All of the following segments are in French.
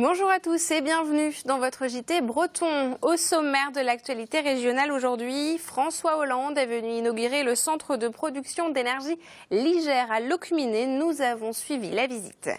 Bonjour à tous et bienvenue dans votre JT Breton. Au sommaire de l'actualité régionale aujourd'hui, François Hollande est venu inaugurer le centre de production d'énergie Ligère à Locminé. Nous avons suivi la visite.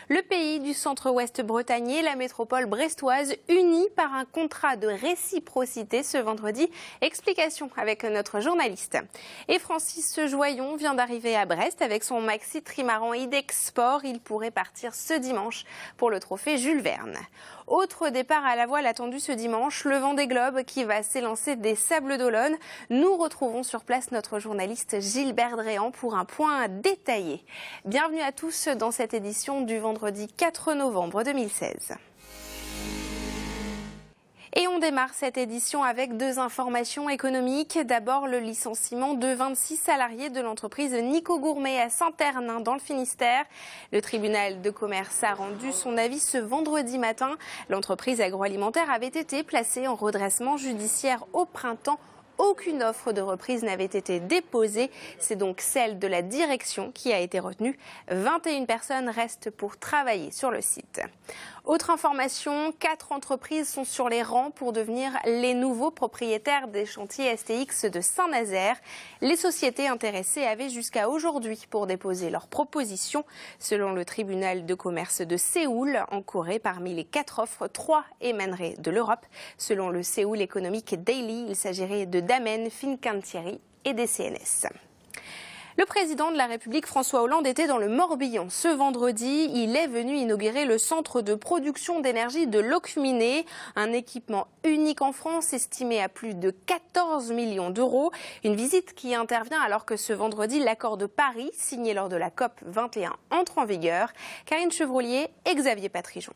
Le pays du centre-ouest bretagnais, la métropole brestoise, unie par un contrat de réciprocité ce vendredi. Explication avec notre journaliste. Et Francis Joyon vient d'arriver à Brest avec son maxi trimaran IDEX Sport. Il pourrait partir ce dimanche pour le trophée Jules Verne. Autre départ à la voile attendu ce dimanche, le Vendée Globe qui va s'élancer des Sables d'Olonne. Nous retrouvons sur place notre journaliste Gilbert Dréan pour un point détaillé. Bienvenue à tous dans cette édition du vendredi 4 novembre 2016. Et on démarre cette édition avec deux informations économiques. D'abord, le licenciement de 26 salariés de l'entreprise Nico Gourmet à Saint-Ternin dans le Finistère. Le tribunal de commerce a rendu son avis ce vendredi matin. L'entreprise agroalimentaire avait été placée en redressement judiciaire au printemps. Aucune offre de reprise n'avait été déposée. C'est donc celle de la direction qui a été retenue. 21 personnes restent pour travailler sur le site. Autre information, 4 entreprises sont sur les rangs pour devenir les nouveaux propriétaires des chantiers STX de Saint-Nazaire. Les sociétés intéressées avaient jusqu'à aujourd'hui pour déposer leurs propositions. Selon le tribunal de commerce de Séoul, en Corée, parmi les 4 offres, 3 émaneraient de l'Europe. Selon le Séoul Economic Daily, il s'agirait de Damen, Fincantieri et des CNS. Le président de la République, François Hollande, était dans le Morbihan. Ce vendredi, il est venu inaugurer le centre de production d'énergie de Locminé, un équipement unique en France estimé à plus de 14 millions d'euros. Une visite qui intervient alors que ce vendredi, l'accord de Paris, signé lors de la COP 21, entre en vigueur. Karine Chevrolier et Xavier Patrijon.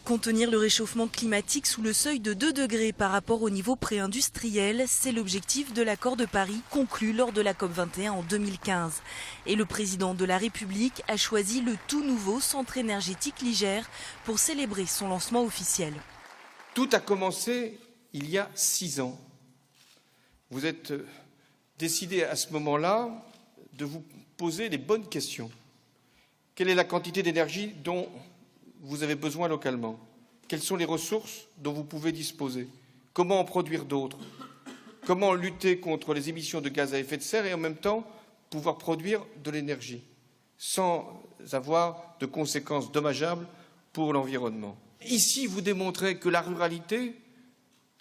Contenir le réchauffement climatique sous le seuil de 2 degrés par rapport au niveau pré-industriel, c'est l'objectif de l'accord de Paris conclu lors de la COP21 en 2015. Et le président de la République a choisi le tout nouveau centre énergétique Ligère pour célébrer son lancement officiel. Tout a commencé il y a 6 ans. Vous êtes décidé à ce moment-là de vous poser les bonnes questions. Quelle est la quantité d'énergie dont vous avez besoin localement? Quelles sont les ressources dont vous pouvez disposer? Comment en produire d'autres? Comment lutter contre les émissions de gaz à effet de serre et en même temps pouvoir produire de l'énergie sans avoir de conséquences dommageables pour l'environnement? Ici, vous démontrez que la ruralité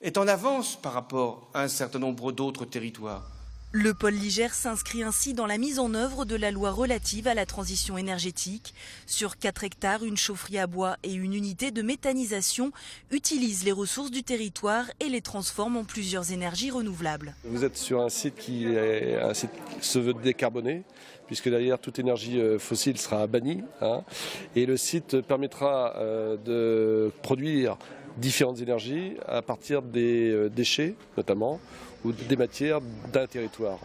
est en avance par rapport à un certain nombre d'autres territoires. Le pôle Ligère s'inscrit ainsi dans la mise en œuvre de la loi relative à la transition énergétique. Sur 4 hectares, une chaufferie à bois et une unité de méthanisation utilisent les ressources du territoire et les transforment en plusieurs énergies renouvelables. Vous êtes sur un site qui se veut décarboné, puisque derrière toute énergie fossile sera bannie. Et le site permettra de produire différentes énergies à partir des déchets notamment, ou des matières d'un territoire.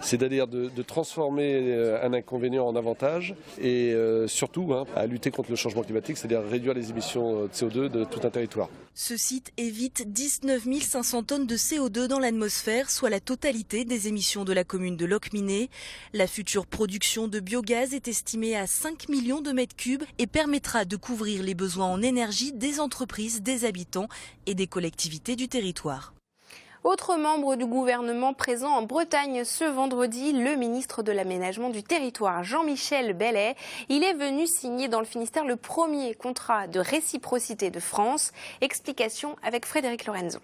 C'est-à-dire de transformer un inconvénient en avantage et surtout à lutter contre le changement climatique, c'est-à-dire réduire les émissions de CO2 de tout un territoire. Ce site évite 19 500 tonnes de CO2 dans l'atmosphère, soit la totalité des émissions de la commune de Locminé. La future production de biogaz est estimée à 5 millions de mètres cubes et permettra de couvrir les besoins en énergie des entreprises, des habitants et des collectivités du territoire. Autre membre du gouvernement présent en Bretagne ce vendredi, le ministre de l'Aménagement du Territoire, Jean-Michel Bellet. Il est venu signer dans le Finistère le premier contrat de réciprocité de France. Explication avec Frédéric Lorenzo.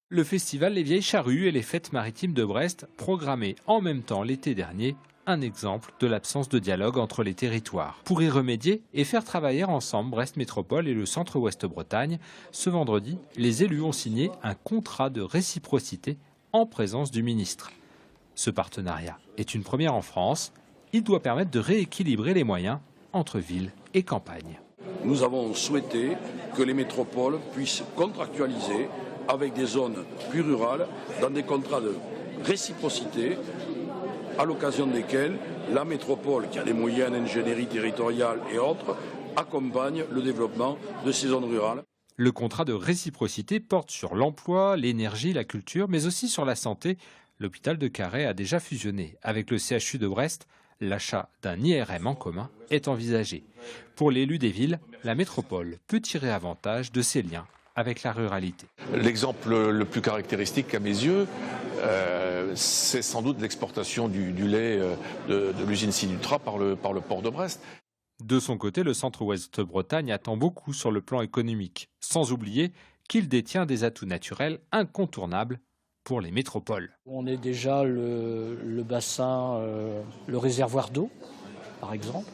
Le festival Les Vieilles Charrues et les Fêtes Maritimes de Brest, programmés en même temps l'été dernier, un exemple de l'absence de dialogue entre les territoires. Pour y remédier et faire travailler ensemble Brest Métropole et le Centre-Ouest Bretagne, ce vendredi, les élus ont signé un contrat de réciprocité en présence du ministre. Ce partenariat est une première en France. Il doit permettre de rééquilibrer les moyens entre ville et campagne. Nous avons souhaité que les métropoles puissent contractualiser avec des zones plus rurales dans des contrats de réciprocité à l'occasion desquels la métropole, qui a les moyens d'ingénierie territoriale et autres, accompagne le développement de ces zones rurales. Le contrat de réciprocité porte sur l'emploi, l'énergie, la culture, mais aussi sur la santé. L'hôpital de Carhaix a déjà fusionné avec le CHU de Brest. L'achat d'un IRM en commun est envisagé. Pour l'élu des villes, la métropole peut tirer avantage de ses liens avec la ruralité. L'exemple le plus caractéristique à mes yeux, c'est sans doute l'exportation du lait de l'usine Sinutra par le port de Brest. De son côté, le Centre-Ouest Bretagne attend beaucoup sur le plan économique, sans oublier qu'il détient des atouts naturels incontournables pour les métropoles. On est déjà le bassin, le réservoir d'eau, par exemple.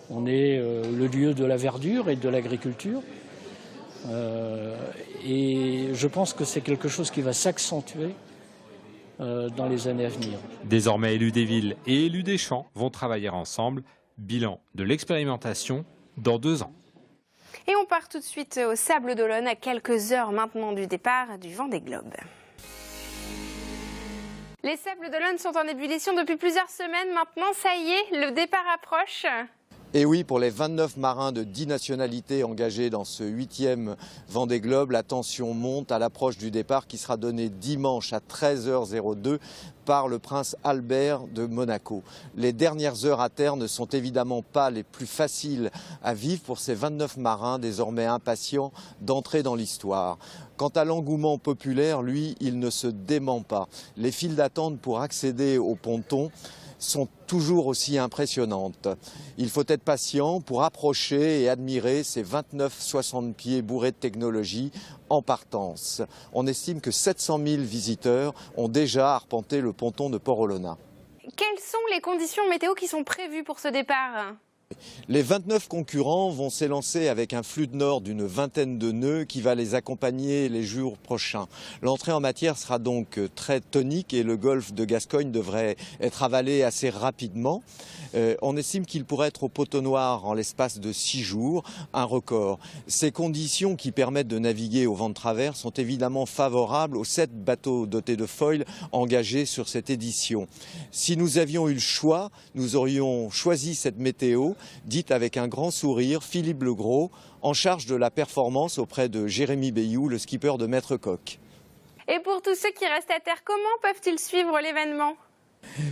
On est le lieu de la verdure et de l'agriculture. Et je pense que c'est quelque chose qui va s'accentuer dans les années à venir. Désormais, élus des villes et élus des champs vont travailler ensemble. Bilan de l'expérimentation dans 2 ans. Et on part tout de suite au Sables d'Olonne, à quelques heures maintenant du départ du Vendée Globe. Les Sables d'Olonne sont en ébullition depuis plusieurs semaines. Maintenant, ça y est, le départ approche. Et oui, pour les 29 marins de 10 nationalités engagés dans ce 8e Vendée Globe, la tension monte à l'approche du départ qui sera donné dimanche à 13h02 par le prince Albert de Monaco. Les dernières heures à terre ne sont évidemment pas les plus faciles à vivre pour ces 29 marins désormais impatients d'entrer dans l'histoire. Quant à l'engouement populaire, lui, il ne se dément pas. Les files d'attente pour accéder au ponton sont toujours aussi impressionnantes. Il faut être patient pour approcher et admirer ces 29-60 pieds bourrés de technologie en partance. On estime que 700 000 visiteurs ont déjà arpenté le ponton de Port-Olona. Quelles sont les conditions météo qui sont prévues pour ce départ ? Les 29 concurrents vont s'élancer avec un flux de nord d'une vingtaine de nœuds qui va les accompagner les jours prochains. L'entrée en matière sera donc très tonique et le golfe de Gascogne devrait être avalé assez rapidement. On estime qu'il pourrait être au poteau noir en l'espace de 6 jours, un record. Ces conditions qui permettent de naviguer au vent de travers sont évidemment favorables aux 7 bateaux dotés de foils engagés sur cette édition. Si nous avions eu le choix, nous aurions choisi cette météo, dite avec un grand sourire Philippe Legros, en charge de la performance auprès de Jérémy Bayou, le skipper de Maître Coq. Et pour tous ceux qui restent à terre, comment peuvent-ils suivre l'événement ?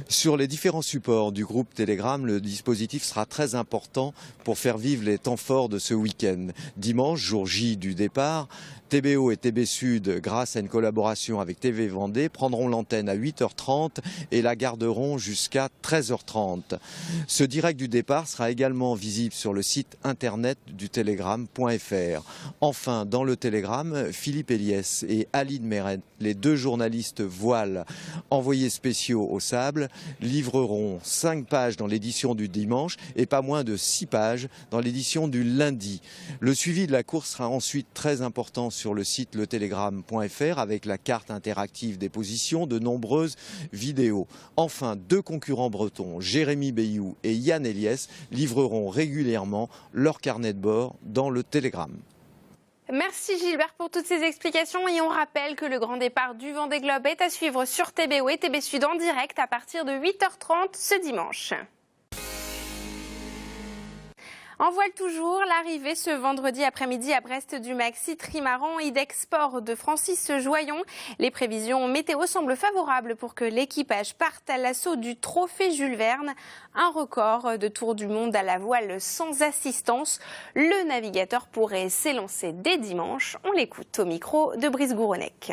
Sur les différents supports du groupe Telegram, le dispositif sera très important pour faire vivre les temps forts de ce week-end. Dimanche, jour J du départ, TBO et TB Sud, grâce à une collaboration avec TV Vendée, prendront l'antenne à 8h30 et la garderont jusqu'à 13h30. Ce direct du départ sera également visible sur le site internet du telegram.fr. Enfin, dans le Telegram, Philippe Eliès et Aline Meret, les 2 journalistes voiles envoyés spéciaux au Sable, livreront 5 pages dans l'édition du dimanche et pas moins de 6 pages dans l'édition du lundi. Le suivi de la course sera ensuite très important sur le site letelegram.fr avec la carte interactive des positions, de nombreuses vidéos. Enfin, 2 concurrents bretons, Jérémy Bayou et Yann Eliès, livreront régulièrement leur carnet de bord dans le Telegram. Merci Gilbert pour toutes ces explications et on rappelle que le grand départ du Vendée Globe est à suivre sur TBO et TB Sud en direct à partir de 8h30 ce dimanche. En voile toujours, l'arrivée ce vendredi après-midi à Brest du Maxi Trimaran e-Dexport de Francis Joyon. Les prévisions météo semblent favorables pour que l'équipage parte à l'assaut du trophée Jules Verne, un record de tour du monde à la voile sans assistance. Le navigateur pourrait s'élancer dès dimanche. On l'écoute au micro de Brice Gouronec.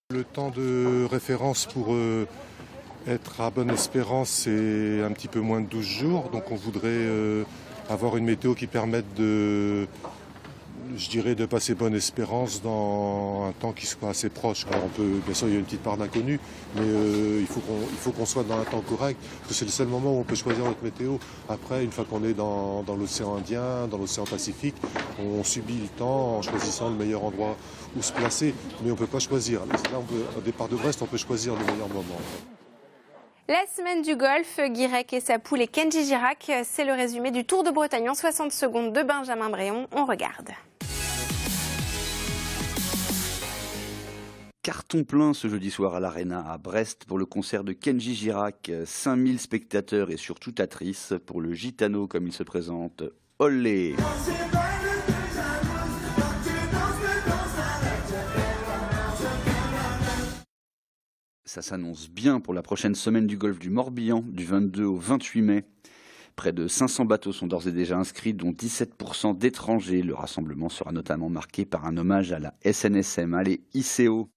Le temps de référence pour être à Bonne-Espérance, c'est un petit peu moins de 12 jours, donc on voudrait avoir une météo qui permette de passer Bonne-Espérance dans un temps qui soit assez proche. Alors bien sûr, il y a une petite part d'inconnu, mais il faut qu'on soit dans un temps correct, parce que c'est le seul moment où on peut choisir notre météo. Après, une fois qu'on est dans l'océan Indien, dans l'océan Pacifique, on subit le temps en choisissant le meilleur endroit où se placer, mais on ne peut pas choisir. Là, au départ de Brest, on peut choisir le meilleur moment. La semaine du golf, Guirec et sa poule et Kenji Girac, c'est le résumé du Tour de Bretagne en 60 secondes de Benjamin Bréon. On regarde. Carton plein ce jeudi soir à l'Arena à Brest pour le concert de Kenji Girac. 5000 spectateurs et surtout actrices pour le Gitano comme il se présente. Olé! ça s'annonce bien pour la prochaine semaine du golfe du Morbihan, du 22 au 28 mai. Près de 500 bateaux sont d'ores et déjà inscrits, dont 17% d'étrangers. Le rassemblement sera notamment marqué par un hommage à la SNSM, les ICO.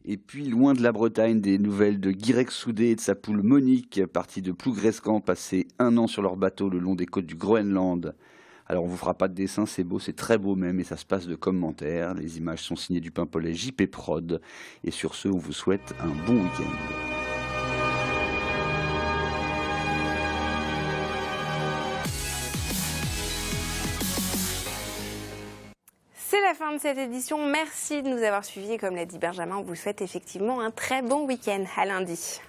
Et puis, loin de la Bretagne, des nouvelles de Guirec Soudé et de sa poule Monique, partis de Plougrescan, passés 1 an sur leur bateau le long des côtes du Groenland. Alors, on vous fera pas de dessin, c'est beau, c'est très beau même, et ça se passe de commentaires. Les images sont signées du Paimpolais JP Prod. Et sur ce, on vous souhaite un bon week-end. C'est la fin de cette édition. Merci de nous avoir suivis. Et comme l'a dit Benjamin, on vous souhaite effectivement un très bon week-end. À lundi.